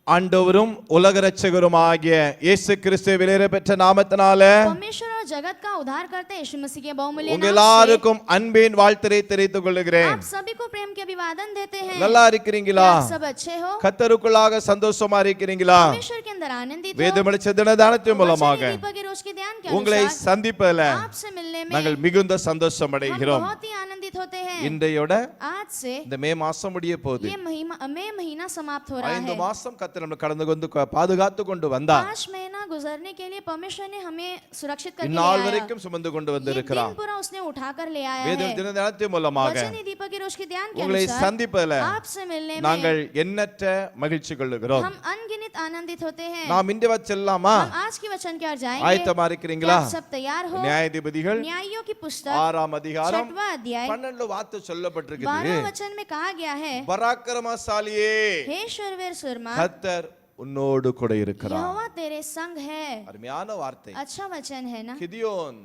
ஆண்டவரும் உலக இரட்சகருமாகிய இயேசு கிறிஸ்துவின் விலையேற பெற்ற நாமத்தினாலே परमेश्वर और जगत का उद्धार करते यीशु मसीह के बहुमूल्य உங்க नाम எல்லாருக்கும் அன்பின் வாழ்த்தை தெரிவித்துக் கொள்கிறேன். आप सभी को प्रेम के अभिवादन देते हैं। நல்லா இருக்கிறீங்களா? आप सब अच्छे हो? கர்த்தருக்குள்ளாக சந்தோஷமா இருக்கிறீங்களா? परमेश्वर के अंदर आनंदित हो? வேத வெளிச்ச தினதானத்தின் மூலமாக दीपक के रोज के ध्यान के உங்களை अनुसार சந்திப்பதில் आपसे मिलने में நாங்கள் மிகுந்த சந்தோஷம் हम அடைகிறோம். बहुत ही आनंदित होते हैं। இன்றையோட आज से இந்த மே மாசம் முடிய போகுது. ये महीना समाप्त हो रहा 5 है। மாசம் கர்த்தர் நம்மை கடந்து வந்து பாதுகாத்து கொண்டு வந்தார். 5 महीना गुजरने के लिए परमेश्वर ने हमें सुरक्षित करके இந்நாள் लाया। வரைக்கும் சுமந்து கொண்டு வந்திருக்கிறார். दिन पूरा उसने उठाकर ले आया வேத है। தினதானத்தின் மூலமாக वचन दीपक के रोज के ध्यान के உங்களை अनुसार சந்திப்பதில் आपसे मिलने में நாங்கள் எண்ணற்ற மகிழ்ச்சி கொள்ளுகிறோம். हम अनगिनत आनंदित होते हैं। நாம் இன்று செல்லலாமா? हम आज की वचन की ओर जाएंगे। ஆயத்தமா இருக்கிறீங்களா? क्या आप सब तैयार हो? நியாயாதிபதிகள் न्यायों की पुस्तक 6ஆம் அதிகாரம் 6वां अध्याय 12 வார்த்தை சொல்லப்பட்டிருக்குது. 12 वचन में कहा गया है, பராக்கிரமசாலியே हे शूरवीर सूरमा, கர்த்தர் உன்னோடு கூட இருக்கிறார். यहोवा तेरे संग है। அருமையான வார்த்தை. अच्छा वचन है ना। கிதியோன்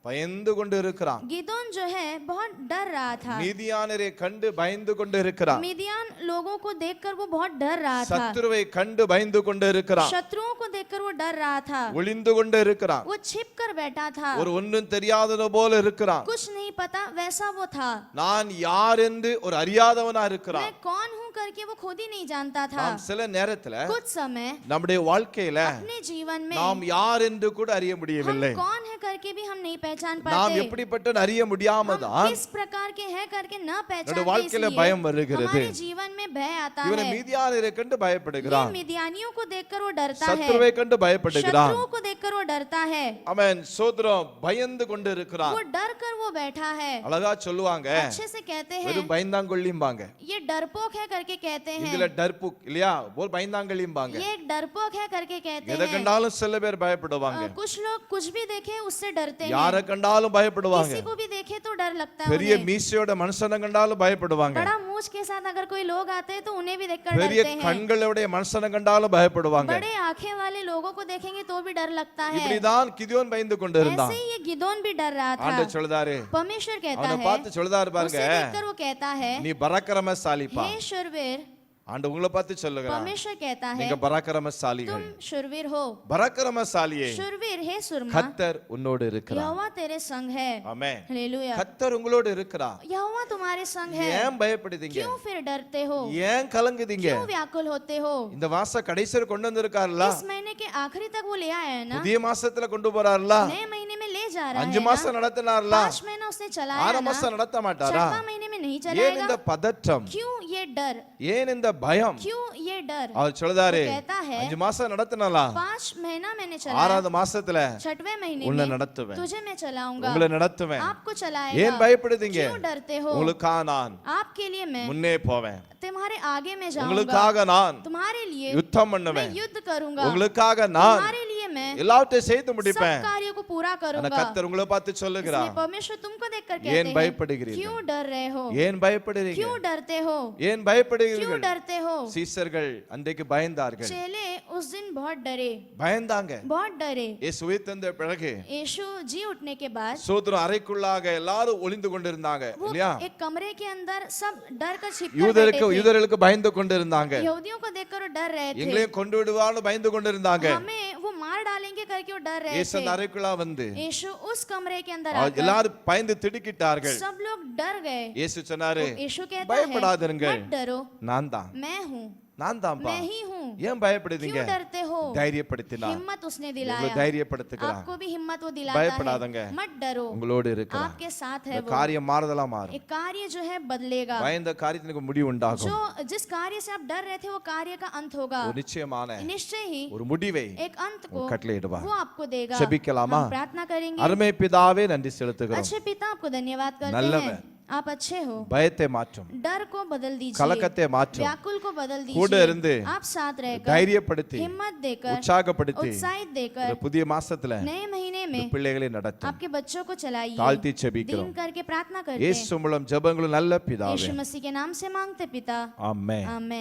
பயந்து கொண்டு இருக்கிறான். गिदोन जो है बहुत डर रहा था। மீதியானரை கண்டு பயந்து கொண்டு இருக்கிறான். मिदियान लोगों को देखकर वो बहुत डर रहा था। சத்துருவை கண்டு பயந்து கொண்டு இருக்கிறான். शत्रुओं को देखकर वो डर रहा था। ஒளிந்து கொண்டு இருக்கிறான். वो छिप कर बैठा था। ஒரு ஒன்றும் தெரியாதது போல இருக்கிறான். कुछ नहीं पता वैसा वो था। நான் யார் என்று ஒரு அறியாதவனா இருக்கிறான். मैं कौन हूँ करके वो खुद ही नहीं जानता था। நாம் சில நேரத்துல कुछ समय நம்முடைய வாழ்க்கையில अपने जीवन में நாம் யார் என்று கூட அறிய முடியவில்லை. हम कौन है करके भी हम नहीं पहचान நாம் पाते। எப்படிப்பட்ட அறிய முடியாமதான் किस प्रकार के हैं करके न நம்முடைய पहचानते, வாழ்க்கையில इसलिए பயம் வருகிறது. हमारे जीवन में भय आता இவனை है। மீதியானரை கண்டு ये பயப்படுகிறான். मिद्यानियों को देखकर वो डरता है। சத்துருவை கண்டு பயப்படுகிறான். शत्रुओं को देखकर वो डरता है। அவன் சோதரம் பயந்து கொண்டு இருக்கிறான். वो डर कर वो बैठा है। அழகா சொல்லுவாங்க, अच्छे से कहते हैं, வெறும் பயந்தாங்கொள்ளிம்பாங்க. ये डरपोक है करके कहते हैं। இதுல டர்புக் இல்லையா, போல் பயந்தாங்கொள்ளிம்பாங்க. ये एक डरपोक है करके कहते எதை हैं। கண்டாலும் சில பேர் பயப்படுவாங்க. कुछ लोग कुछ भी देखे उससे डरते हैं। யாரை கண்டாலும் பயப்படுவாங்க. किसी को भी देखे तो डर लगता है பெரிய उन्हें। மீசையோட மனுஷனை கண்டாலும் பயப்படுவாங்க. बड़ा मूछ के साथ अगर कोई लोग आते हैं तो उन्हें भी देखकर பெரிய डरते हैं। கண்களோட மனுஷனை கண்டாலும் பயப்படுவாங்க. बड़े आंखें वाले लोगों को देखेंगे तो भी डर लगता है। இப்படிதான் கிதியோன் பயந்து கொண்டு இருந்தான். ऐसे ही ये गिदोन भी डर रहा था। ஆண்டவர் சொல்றாரு, परमेश्वर कहता அவனை है, பார்த்து சொல்றாரு பாருங்க, उसे देखकर वो कहता है, நீ பராக்கிரமசாலிப்பா. हे शूरवीर। ஆண்டவர் உங்களை பார்த்து சொல்லுகிறார், परमेश्वर कहता है, நீங்க பராக்கிரமசாலிகள். तुम शूरवीर हो। பராக்கிரமசாலியே, शूरवीर हे सूरमा, கர்த்தர் உன்னோடு இருக்கிறார். यहोवा तेरे संग है। ஆமென். हालेलुया। கர்த்தர் உங்களோடு இருக்கிறார். यहोवा तुम्हारे संग है। ஏன் பயப்படுதீங்க? क्यों फिर डरते हो? ஏன் கலங்குதீங்க? क्यों व्याकुल होते हो? இந்த மாச கடைசில கொண்டு வந்திருக்காருல, इस महीने के आखिरी तक वो ले आया है ना। புதிய மாசத்துல கொண்டு போறாருல, नए महीने में ले जा रहा है 5 மாசம் நடத்தினார்ல, 5 महीना उसने चलाया 6 ना। மாசம் நடத்த மாட்டாரா? 6वां महीने में नहीं ஏன் இந்த चलाएगा। பதற்றம்? क्यों ये डर? ஏன் இந்த பயம்? क्यों ये डर? அவர் சொல்றாரு, वो कहता है, 5 மாசம் நடத்தினாலா, 5 महीना मैंने चलाया, 6வது மாசத்துல 6वें महीने உன்னை में நடத்துவேன், तुझे मैं चलाऊंगा, உங்களை நடத்துவேன். आपको ஏன் चलाएगा। பயப்படுதீங்க? क्यों डरते हो? உங்களுக்காக நான் आपके लिए मैं முன்னே போவேன். तुम्हारे आगे में जाऊंगा। உங்களுக்காக நான் तुम्हारे लिए யுத்தம் मैं பண்ணுவேன். युद्ध करूंगा। உங்களுக்காக நான் तुम्हारे लिए मैं எல்லாவற்றையும் செய்து सब முடிப்பேன். कार्यों को पूरा ஆனா करूंगा। கர்த்தர் உங்களை பார்த்து इसलिए சொல்லுகிறார், परमेश्वर तुमको देखकर ஏன் कहते हैं, பயப்படுகிறீர்கள்? क्यों डर रहे हो? ஏன் பயப்படுறீங்க? क्यों डरते हो? ஏன் क्यों பயப்படுகிறீர்கள்? डरते हो? சீசர்கள் அன்றைக்கு பயந்தார்கள். चेले उस दिन बहुत डरे, பயந்தாங்க. बहुत डरे। இயேசு உயிர்த்தெழுந்த பிறகு यीशु जी उठने के बाद சோதரம் அறைக்குள்ளாக எல்லாரும் ஒளிந்து கொண்டிருந்தாங்க वो இல்லையா? एक कमरे के अंदर सब डर कर छिप कर யூதருக்கு बैठे थे। யூதர்களுக்கு பயந்து கொண்டிருந்தாங்க. यहूदियों को देखकर वो डर रहे थे, எங்களையும் கொண்டு விடுவான்னு பயந்து கொண்டிருந்தாங்க. हमें वो मार डालेंगे करके वो डर रहे இயேசு அந்த थे। அறைக்குள்ள வந்து यीशु उस कमरे के अंदर அவர் आकर எல்லாரும் பயந்து திடுக்கிட்டார்கள். सब लोग डर गए। இயேசு சொன்னாரு, यीशु कहता है, பயப்படாதீங்க, मत डरो, நான் தான், मैं हूँ, நான் தான்ப்பா. मैं ही हूँ। ஏன் பயப்படுதீங்க? क्यों डरते हो? தைரியப்படுத்தினார். हिम्मत उसने உங்களை दिलाया। தைரியப்படுத்துகிறார். आपको भी हिम्मत वो दिलाता பயப்படாதங்க, है। मत डरो, உங்களோடு இருக்கிறார். आपके साथ है இந்த वो। காரியம் மாறுதலா மாறும். एक कार्य जो है बदलेगा। பயந்த காரியத்துக்கு முடிவு உண்டாகும். जो जिस कार्य से आप डर रहे थे वो कार्य का अंत होगा। ஒரு நிச்சயமான निश्चय ही ஒரு முடிவை एक अंत को கட்டளையிடுவார். वो आपको देगा। ஜெபிக்கலாமா? हम प्रार्थना करेंगे। அருமை பிதாவே, நன்றி செலுத்துகிறோம். अच्छे पिता, आपको धन्यवाद करते நல்லவர். हैं। आप अच्छे हो। பயத்தை மாற்றும், डर को बदल दीजिए, கலக்கத்தை மாற்றும், व्याकुल को बदल கூட दीजिए। இருந்து आप साथ रहकर தைரியப்படுத்தி हिम्मत देकर உற்சாகப்படுத்தி उत्साहित देकर இந்த புதிய மாசத்துல नए महीने में பிள்ளைகளை நடத்தும். आपके बच्चों को चलाइए। தாழ்த்தி दिन ஜெபிக்கிறோம். करके प्रार्थना करते हैं। இயேசு மூலம் ஜெபங்களும் நல்ல பிதாவே. यीशु मसीह के नाम से मांगते पिता, ஆமென். आमेन।